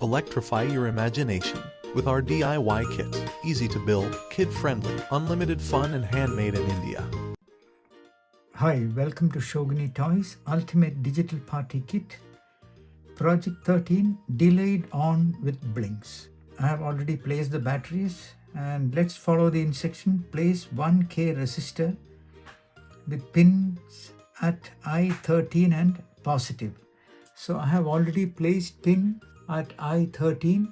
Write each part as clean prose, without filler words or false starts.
Electrify your imagination with our DIY kits. Easy to build, kid-friendly, unlimited fun and handmade in India. Hi, welcome to Shogini Toys Ultimate Digital Party Kit. Project 13 delayed on with blinks. I have already placed the batteries and let's follow the instruction. Place 1K resistor with pins at I13 and positive. So I have already placed pin at I13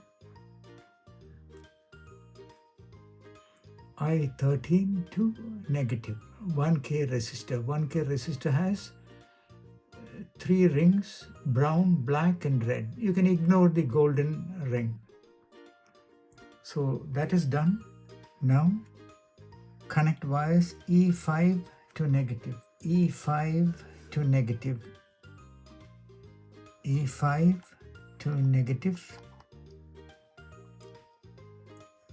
to negative. 1K resistor. 1K resistor has 3 rings, brown, black and red. You can ignore the golden ring. So that is done. Now connect wires E5 to negative, E5 to negative, E5 to negative,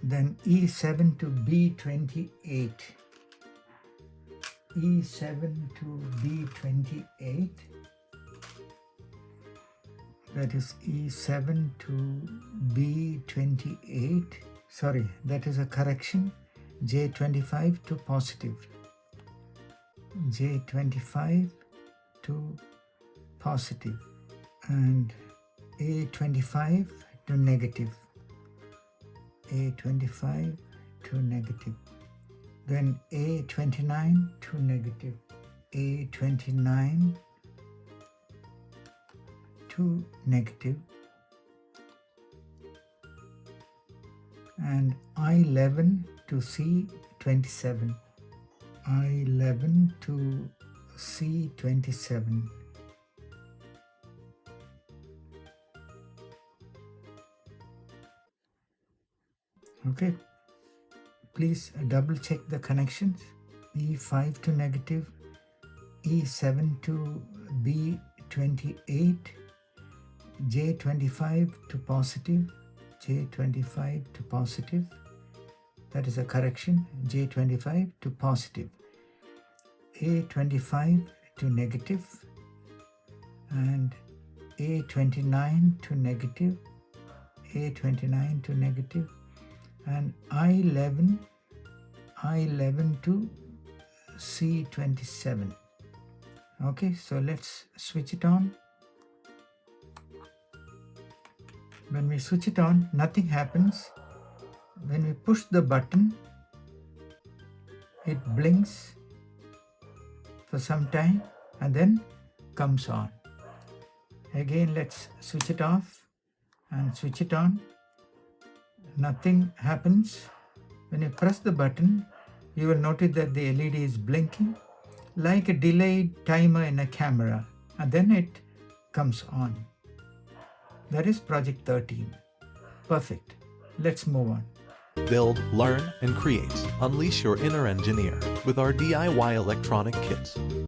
then E7 to B28, E7 to B28, that is E7 to B28, sorry, that is a correction, J25 to positive, J25 to positive, and A25 to negative, A25 to negative, then A29 to negative, A29 to negative, and I11 to C27, I11 to C27. Okay, please double check the connections. E5 to negative, E7 to B28, J25 to positive, J25 to positive, that is a correction, J25 to positive, A25 to negative, and A29 to negative, A29 to negative, and I11 to C27. Okay, so let's switch it on. When we switch it on, nothing happens. When we push the button, it blinks for some time and then comes on. Again, let's switch it off and switch it on. Nothing happens. When you press the button, you will notice that the LED is blinking like a delayed timer in a camera, and then it comes on. That is project 13. Perfect. Let's move on. Build, learn, and create. Unleash your inner engineer with our DIY electronic kits.